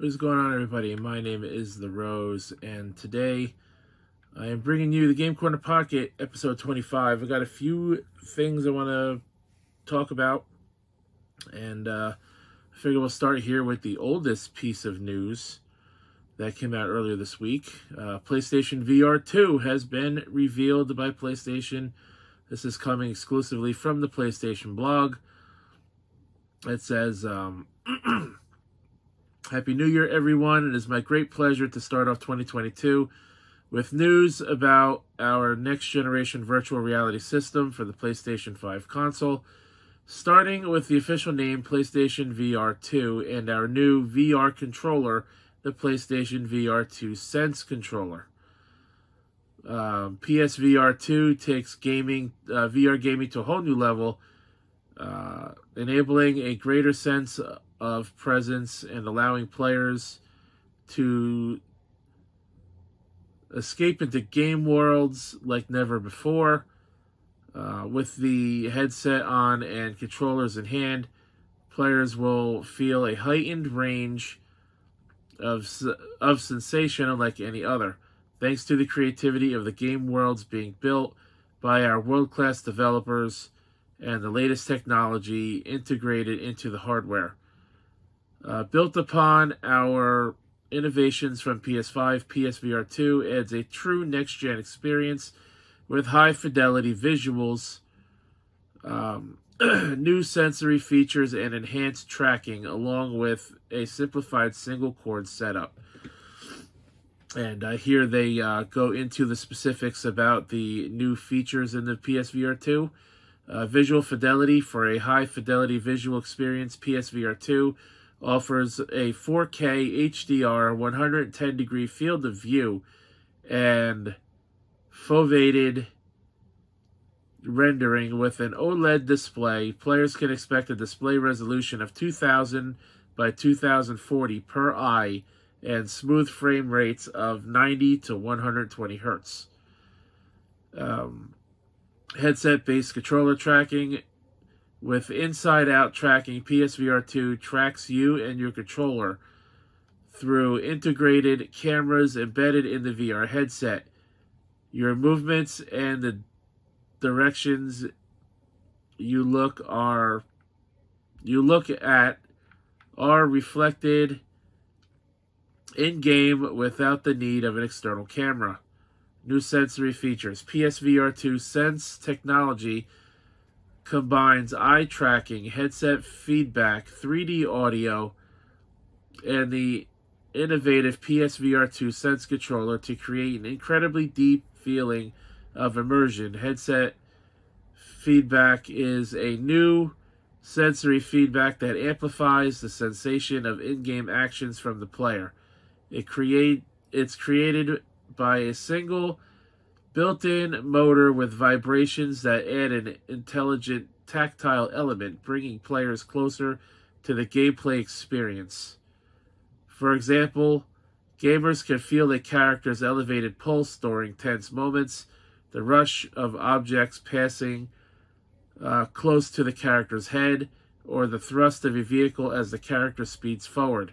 What is going on, everybody? My name is The Rose, and today I am bringing you the Game Corner Pocket, episode 25. I got a few things I want to talk about, and I figure we'll start here with the oldest piece of news that came out earlier this week. PlayStation VR2 has been revealed by PlayStation. This is coming exclusively from the PlayStation blog. It says, Happy New Year, everyone. It is my great pleasure to start off 2022 with news about our next-generation virtual reality system for the PlayStation 5 console, starting with the official name PlayStation VR2 and our new VR controller, the PlayStation VR2 Sense controller. PSVR2 takes VR gaming to a whole new level, enabling a greater sense of presence and allowing players to escape into game worlds like never before. With the headset on and controllers in hand, players will feel a heightened range of sensation unlike any other, thanks to the creativity of the game worlds being built by our world-class developers and the latest technology integrated into the hardware. Built upon our innovations from PS5, PSVR2 adds a true next-gen experience with high-fidelity visuals, new sensory features, and enhanced tracking, along with a simplified single-cord setup. And here they go into the specifics about the new features in the PSVR2. Visual fidelity. For a high-fidelity visual experience, PSVR2 offers a 4K HDR 110-degree field of view and foveated rendering with an OLED display. Players can expect a display resolution of 2000 by 2040 per eye and smooth frame rates of 90 to 120 hertz. Headset-based controller tracking. With inside-out tracking, PSVR2 tracks you and your controller through integrated cameras embedded in the VR headset. Your movements and the directions you look at are reflected in-game without the need of an external camera. New sensory features. PSVR2 Sense technology combines eye tracking, headset feedback, 3D audio, and the innovative PSVR2 Sense controller to create an incredibly deep feeling of immersion. Headset feedback is a new sensory feedback that amplifies the sensation of in-game actions from the player. It's created by a single built-in motor with vibrations that add an intelligent tactile element, bringing players closer to the gameplay experience. For example, gamers can feel a character's elevated pulse during tense moments, the rush of objects passing close to the character's head, or the thrust of a vehicle as the character speeds forward.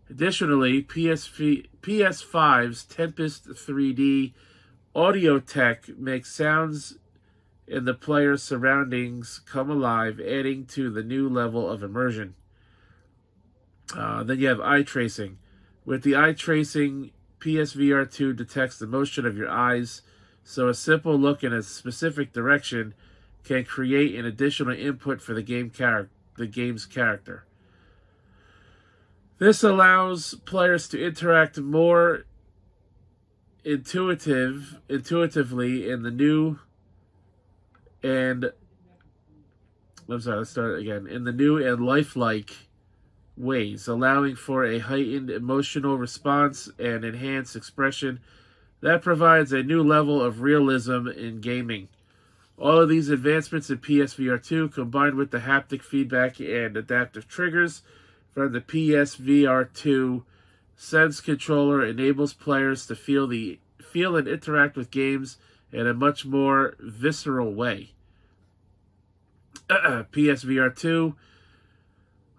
Additionally, PS5's Tempest 3D audio tech makes sounds in the player's surroundings come alive, adding to the new level of immersion. Then you have eye tracing. With the eye tracing, PSVR2 detects the motion of your eyes, so a simple look in a specific direction can create an additional input for the game's character. This allows players to interact more intuitively in the new and lifelike ways, allowing for a heightened emotional response and enhanced expression that provides a new level of realism in gaming. All of these advancements in PSVR2, combined with the haptic feedback and adaptive triggers from the PSVR2 Sense controller, enables players to feel and interact with games in a much more visceral way. PSVR2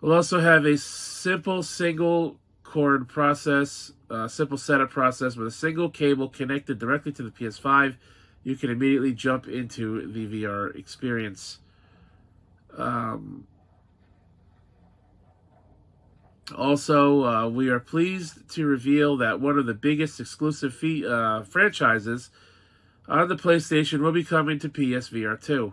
will also have a simple single quad-core process, simple setup process with a single cable connected directly to the PS5. You can immediately jump into the VR experience. Also, we are pleased to reveal that one of the biggest exclusive franchises on the PlayStation will be coming to PSVR 2.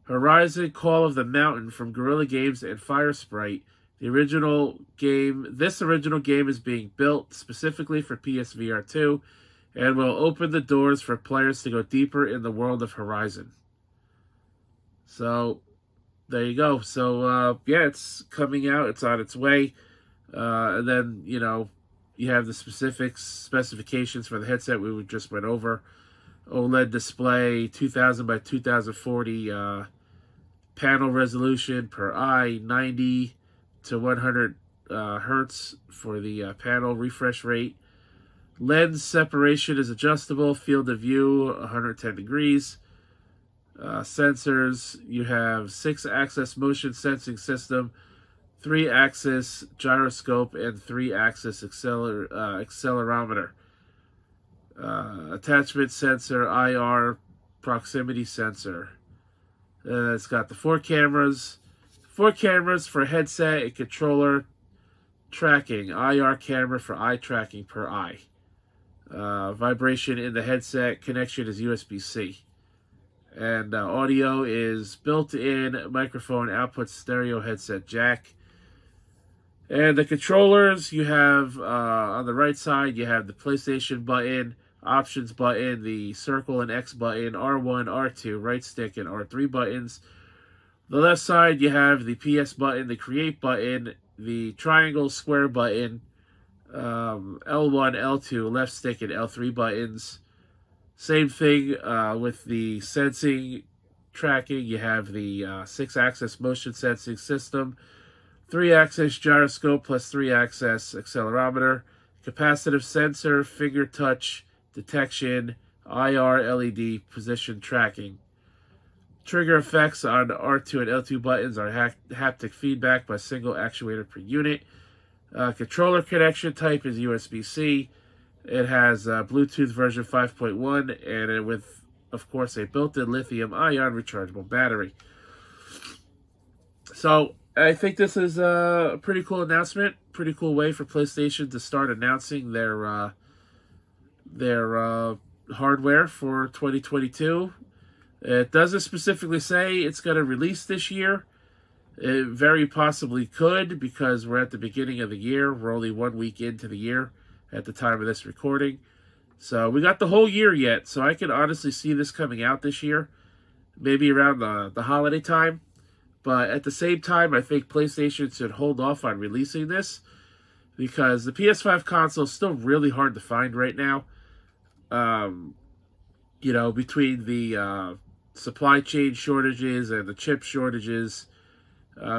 Horizon Call of the Mountain from Guerrilla Games and Firesprite. This original game is being built specifically for PSVR 2 and will open the doors for players to go deeper in the world of Horizon. So, there you go. So, yeah, it's coming out. It's on its way. And then, you know, you have the specifications for the headset we just went over. OLED display, 2000 by 2040 panel resolution per eye, 90 to 100 hertz for the panel refresh rate. Lens separation is adjustable, field of view 110 degrees. Sensors, you have 6-axis motion sensing system, 3-axis gyroscope, and 3-axis accelerometer. Attachment sensor, IR proximity sensor. It's got the 4 cameras for headset and controller tracking. IR camera for eye tracking per eye. Vibration in the headset. Connection is USB-C. And audio is built-in microphone output stereo headset jack. And the controllers, you have on the right side, you have the PlayStation button, options button, the circle and X button, R1, R2, right stick, and R3 buttons. The left side, you have the PS button, the create button, the triangle, square button, L1, L2, left stick, and L3 buttons. Same thing with the sensing tracking. You have the 6-axis motion sensing system, 3-axis gyroscope plus 3-axis accelerometer, capacitive sensor, finger touch detection, IR LED position tracking. Trigger effects on R2 and L2 buttons are haptic feedback by single actuator per unit. Controller connection type is USB-C. It has Bluetooth version 5.1 and with, of course, a built-in lithium-ion rechargeable battery. So, I think this is a pretty cool announcement. Pretty cool way for PlayStation to start announcing their hardware for 2022. It doesn't specifically say it's going to release this year. It very possibly could because we're at the beginning of the year. We're only 1 week into the year at the time of this recording. So we got the whole year yet. So I can honestly see this coming out this year. Maybe around the holiday time. But at the same time, I think PlayStation should hold off on releasing this because the PS5 console is still really hard to find right now. You know, between the supply chain shortages and the chip shortages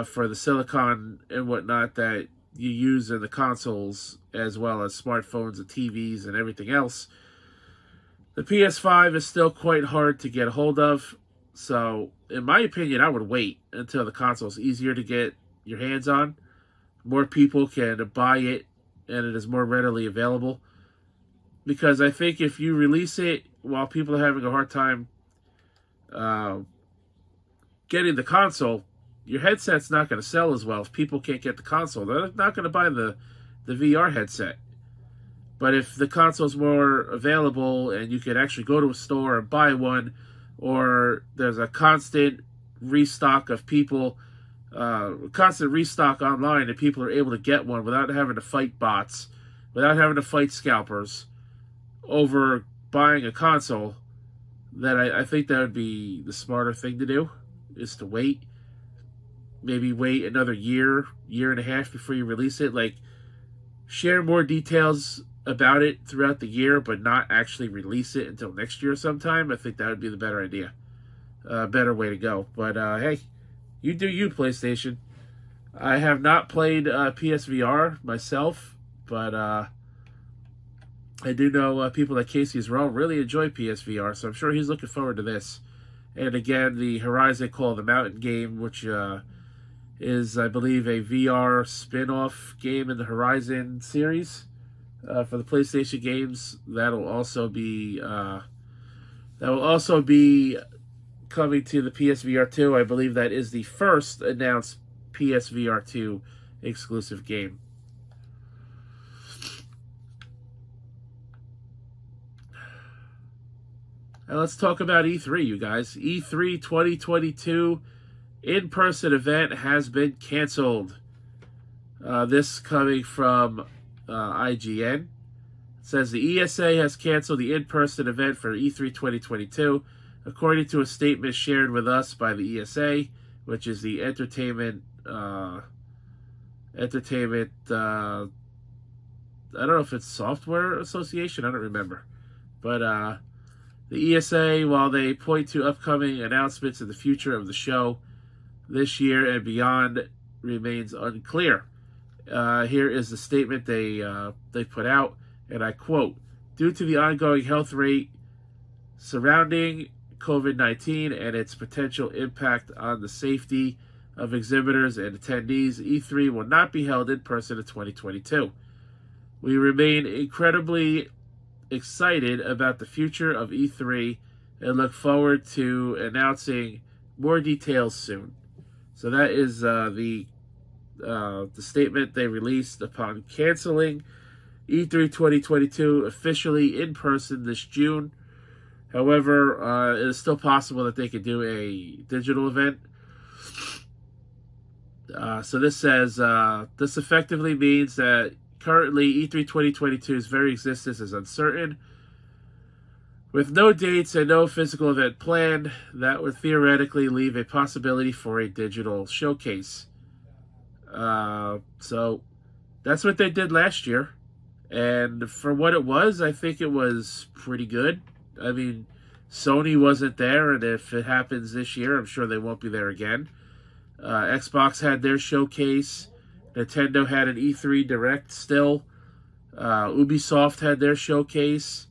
for the silicon and whatnot that you use in the consoles, as well as smartphones and TVs and everything else, the PS5 is still quite hard to get a hold of. So, in my opinion, I would wait until the console is easier to get your hands on. More people can buy it, and it is more readily available. Because I think if you release it while people are having a hard time getting the console, your headset's not going to sell as well if people can't get the console. They're not going to buy the VR headset. But if the console's more available and you can actually go to a store and buy one, or there's a constant restock of people, constant restock online, and people are able to get one without having to fight bots, without having to fight scalpers over buying a console, then I think that would be the smarter thing to do, is to wait. Maybe wait another year and a half before you release it. Like, share more details about it throughout the year, but not actually release it until next year sometime. I think that would be the better idea. Better way to go. But, hey, you do you, PlayStation. I have not played PSVR myself, but I do know people like Casey as well really enjoy PSVR, so I'm sure he's looking forward to this. And again, the Horizon Call of the Mountain game, which is, I believe, a VR spin-off game in the Horizon series for the PlayStation games. That'll also be coming to the PSVR 2. I believe that is the first announced PSVR 2 exclusive game. Now let's talk about E3, you guys. E3 2022 in-person event has been canceled. This coming from IGN. It says the ESA has canceled the in-person event for E3 2022, according to a statement shared with us by the ESA, which is the Entertainment, I don't know if it's Software Association, I don't remember. But the ESA, while they point to upcoming announcements in the future of the show this year and beyond, remains unclear. Here is the statement they put out, and I quote, "Due to the ongoing health rate surrounding COVID-19 and its potential impact on the safety of exhibitors and attendees, E3 will not be held in person in 2022. We remain incredibly excited about the future of E3 and look forward to announcing more details soon." So that is the statement they released upon canceling E3 2022 officially in person this June. However, it is still possible that they could do a digital event. So this says, this effectively means that currently E3 2022's very existence is uncertain. With no dates and no physical event planned, that would theoretically leave a possibility for a digital showcase. So that's what they did last year. And for what it was, I think it was pretty good. I mean, Sony wasn't there, and if it happens this year, I'm sure they won't be there again. Xbox had their showcase. Nintendo had an E3 Direct still. Ubisoft had their showcase.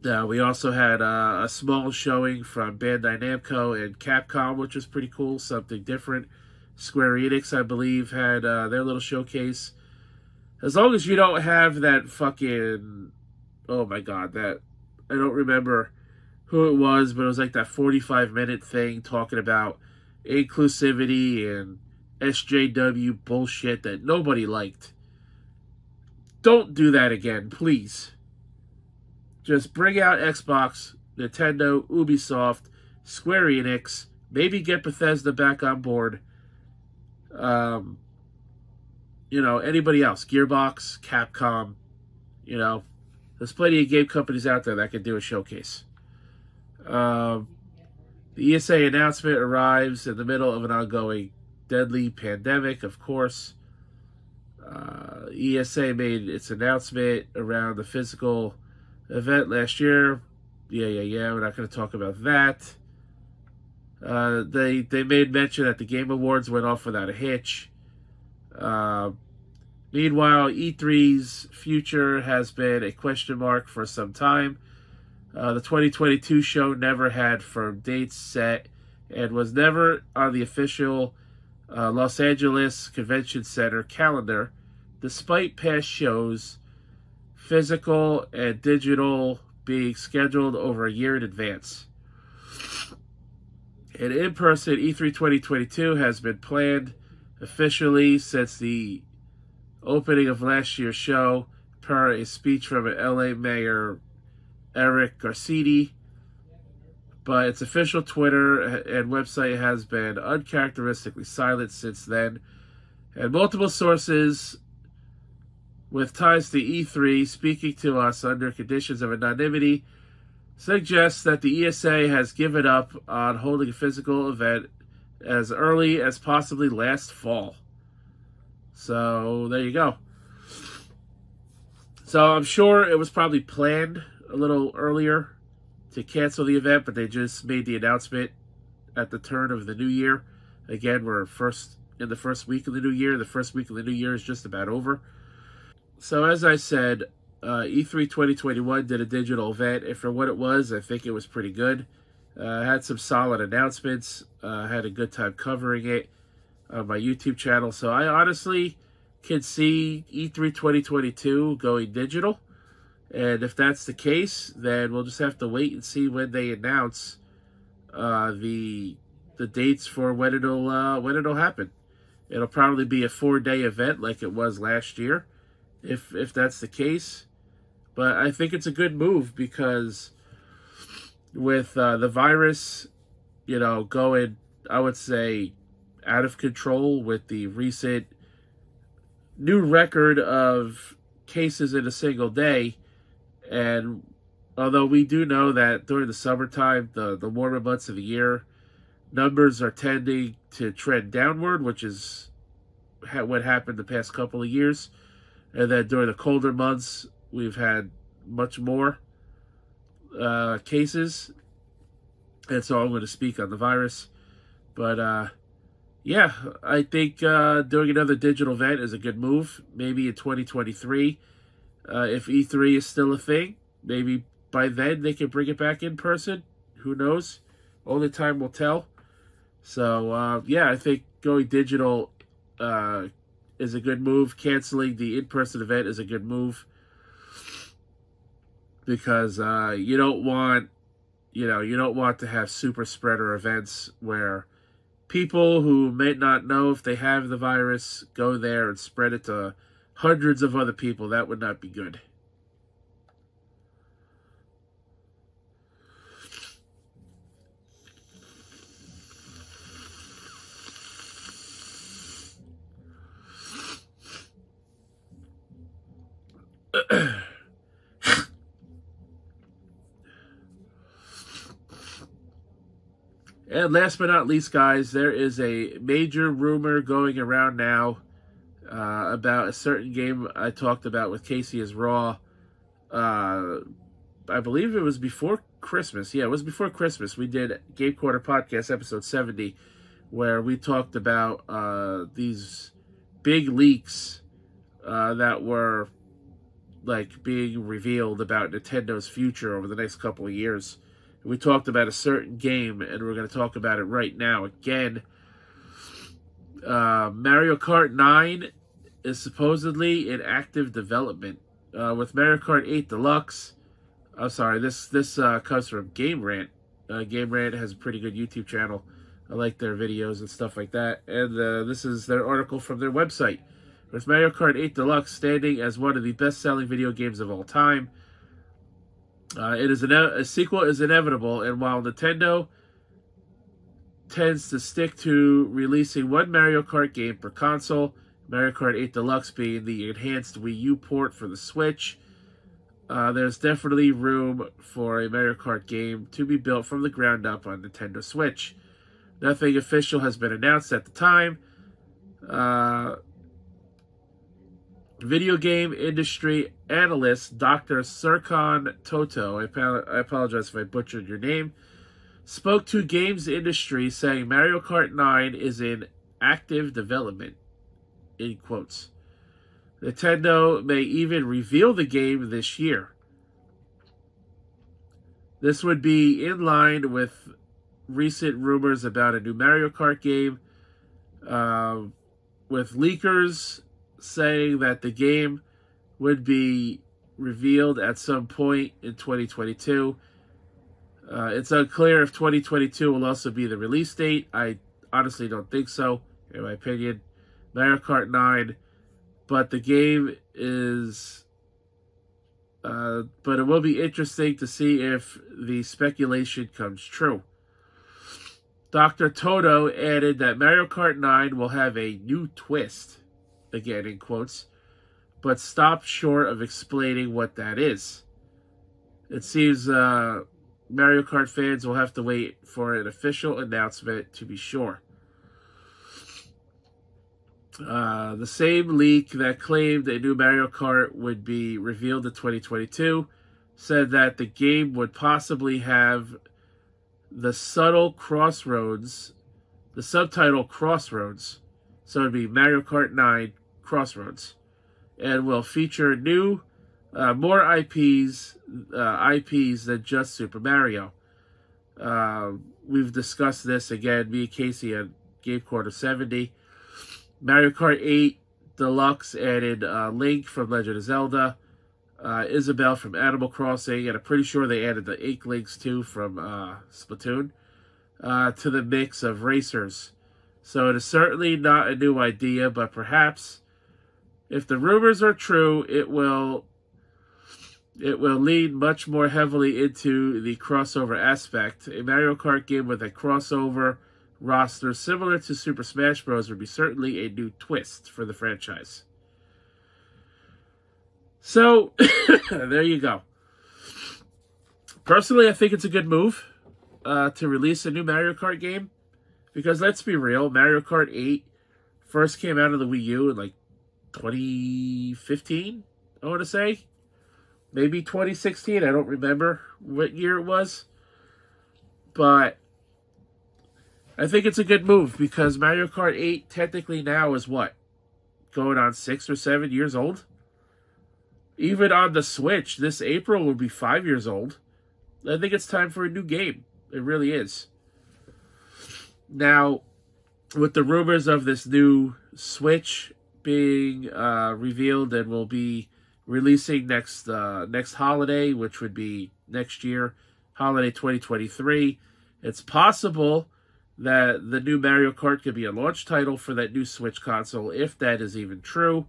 We also had a small showing from Bandai Namco and Capcom, which was pretty cool, something different. Square Enix, I believe, had their little showcase. As long as you don't have that fucking... Oh my god, that... I don't remember who it was, but it was like that 45-minute thing talking about inclusivity and SJW bullshit that nobody liked. Don't do that again, please. Just bring out Xbox, Nintendo, Ubisoft, Square Enix, maybe get Bethesda back on board. You know, anybody else, Gearbox, Capcom, you know, there's plenty of game companies out there that can do a showcase. The ESA announcement arrives in the middle of an ongoing deadly pandemic, of course. ESA made its announcement around the physical event last year. Yeah, we're not going to talk about that. They made mention that the Game Awards went off without a hitch. Meanwhile, E3's future has been a question mark for some time. The 2022 show never had firm dates set and was never on the official Los Angeles Convention Center calendar, despite past shows, physical and digital, being scheduled over a year in advance. An in-person E3 2022 has been planned officially since the opening of last year's show, per a speech from LA Mayor Eric Garcetti, but its official Twitter and website has been uncharacteristically silent since then, and multiple sources with ties to E3 speaking to us under conditions of anonymity suggests that the ESA has given up on holding a physical event as early as possibly last fall. So, there you go. So, I'm sure it was probably planned a little earlier to cancel the event, but they just made the announcement at the turn of the new year. Again, we're in the first week of the new year. The first week of the new year is just about over. So, as I said, E3 2021 did a digital event, and for what it was, I think it was pretty good. Had some solid announcements. Had a good time covering it on my YouTube channel. So I honestly can see E3 2022 going digital. And if that's the case, then we'll just have to wait and see when they announce the dates for when it'll happen. It'll probably be a 4-day event like it was last year, if that's the case. But I think it's a good move because with the virus, going, I would say, out of control with the recent new record of cases in a single day. And although we do know that during the summertime, the warmer months of the year, numbers are tending to trend downward, which is what happened the past couple of years. And then during the colder months, we've had much more cases. And so I'm going to speak on the virus. But yeah, I think doing another digital event is a good move. Maybe in 2023, if E3 is still a thing, maybe by then they can bring it back in person. Who knows? Only time will tell. So, yeah, I think going digital is a good move. Canceling the in-person event is a good move. Because you don't want to have super spreader events where people who may not know if they have the virus go there and spread it to hundreds of other people. That would not be good. And last but not least, guys, there is a major rumor going around now about a certain game I talked about with Casey as Raw. I believe it was before Christmas. Yeah, it was before Christmas. We did Game Quarter Podcast episode 70, where we talked about these big leaks that were like being revealed about Nintendo's future over the next couple of years. We talked about a certain game, and we're going to talk about it right now again. Mario Kart 9 is supposedly in active development. With Mario Kart 8 Deluxe, I'm sorry, this comes from Game Rant. Game Rant has a pretty good YouTube channel. I like their videos and stuff like that. And this is their article from their website. With Mario Kart 8 Deluxe standing as one of the best-selling video games of all time, a sequel is inevitable, and while Nintendo tends to stick to releasing one Mario Kart game per console, Mario Kart 8 Deluxe being the enhanced Wii U port for the Switch, there's definitely room for a Mario Kart game to be built from the ground up on Nintendo Switch. Nothing official has been announced at the time. Video game industry analyst Dr. Serkan Toto, I apologize if I butchered your name, spoke to games industry saying Mario Kart 9 is in active development, in quotes. Nintendo may even reveal the game this year. This would be in line with recent rumors about a new Mario Kart game, with leakers saying that the game would be revealed at some point in 2022. It's unclear if 2022 will also be the release date. I honestly don't think so, in my opinion. Mario Kart 9, but the game is... but it will be interesting to see if the speculation comes true. Dr. Toto added that Mario Kart 9 will have a new twist, again in quotes, but stopped short of explaining what that is. It seems Mario Kart fans will have to wait for an official announcement to be sure. The same leak that claimed a new Mario Kart would be revealed in 2022 said that the game would possibly have the subtitle Crossroads, so it'd be Mario Kart 9 Crossroads, and will feature new, more IPs than just Super Mario. We've discussed this again, me and Casey on Game Corner 70. Mario Kart 8 Deluxe added Link from Legend of Zelda, Isabelle from Animal Crossing, and I'm pretty sure they added the Inklings too from Splatoon to the mix of racers. So it is certainly not a new idea, but perhaps if the rumors are true, it will lean much more heavily into the crossover aspect. A Mario Kart game with a crossover roster similar to Super Smash Bros. Would be certainly a new twist for the franchise. So, there you go. Personally, I think it's a good move to release a new Mario Kart game. Because let's be real, Mario Kart 8 first came out of the Wii U in like 2015, I want to say. Maybe 2016, I don't remember what year it was. But I think it's a good move because Mario Kart 8 technically now is what? Going on 6 or 7 years old? Even on the Switch, this April will be 5 years old. I think it's time for a new game. It really is. Now, with the rumors of this new Switch being revealed and will be releasing next holiday, which would be next year, holiday 2023, it's possible that the new Mario Kart could be a launch title for that new Switch console, if that is even true.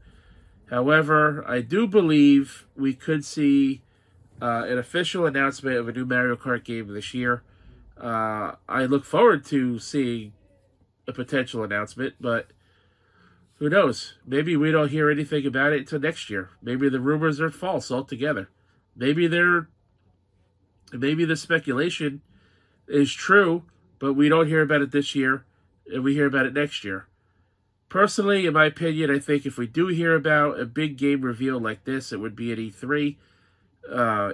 However, I do believe we could see an official announcement of a new Mario Kart game this year. I look forward to seeing a potential announcement, but who knows? Maybe we don't hear anything about it until next year. Maybe the rumors are false altogether. Maybe the speculation is true, but we don't hear about it this year, and we hear about it next year. Personally, in my opinion, I think if we do hear about a big game reveal like this, it would be at E3,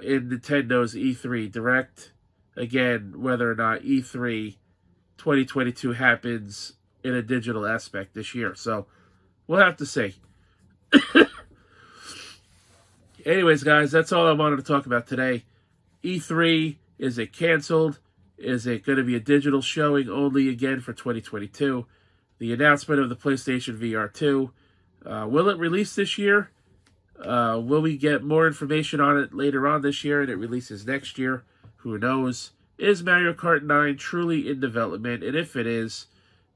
in Nintendo's E3 Direct. Again, whether or not E3 2022 happens in a digital aspect this year. So, we'll have to see. Anyways, guys, that's all I wanted to talk about today. E3, is it canceled? Is it going to be a digital showing only again for 2022? The announcement of the PlayStation VR2. Will it release this year? Will we get more information on it later on this year and it releases next year? Who knows? Is Mario Kart 9 truly in development? And if it is,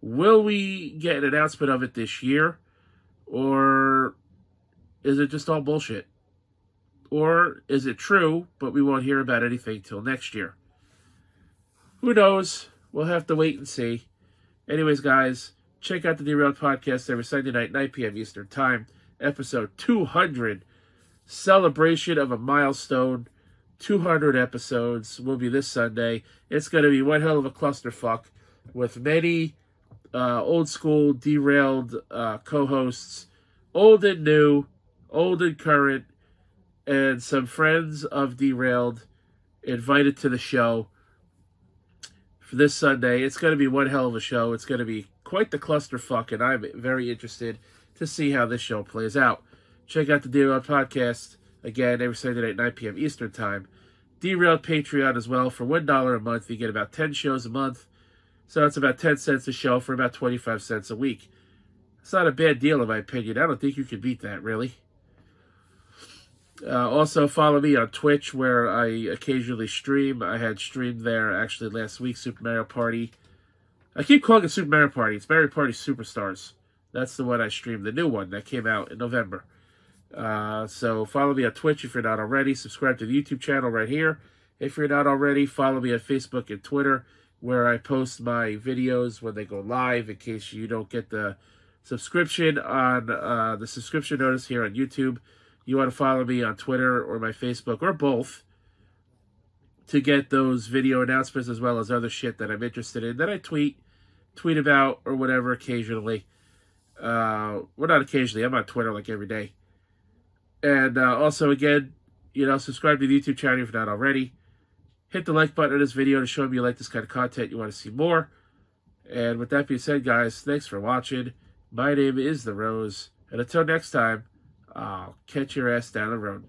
will we get an announcement of it this year? Or is it just all bullshit? Or is it true, but we won't hear about anything till next year? Who knows? We'll have to wait and see. Anyways, guys, check out the Derailed Podcast every Sunday night, 9 p.m. Eastern Time. Episode 200. Celebration of a milestone. 200 episodes will be this Sunday. It's going to be one hell of a clusterfuck with many old school Derailed co-hosts, old and new, old and current, and some friends of Derailed invited to the show for this Sunday. It's going to be one hell of a show. It's going to be quite the clusterfuck, and I'm very interested to see how this show plays out. Check out the Derailed Podcast, again, every Sunday night, 9 p.m. Eastern Time. Derailed Patreon as well. For $1 a month, you get about 10 shows a month. So it's about 10 cents a show for about 25 cents a week. It's not a bad deal, in my opinion. I don't think you can beat that, really. Also, follow me on Twitch, where I occasionally stream. I had streamed there, actually, last week, Super Mario Party. I keep calling it Super Mario Party. It's Mario Party Superstars. That's the one I streamed, the new one that came out in November. So follow me on Twitch if you're not already. Subscribe to the YouTube channel right here. If you're not already, follow me on Facebook and Twitter, where I post my videos when they go live, in case you don't get the subscription on the subscription notice here on YouTube. You want to follow me on Twitter or my Facebook, or both, to get those video announcements as well as other shit that I'm interested in, that I tweet about or whatever occasionally. Well, not occasionally. I'm on Twitter like every day. And also, again, subscribe to the YouTube channel if you're not already. Hit the like button on this video to show me you like this kind of content, you want to see more. And with that being said, guys, thanks for watching. My name is The Rose. And until next time, I'll catch your ass down the road.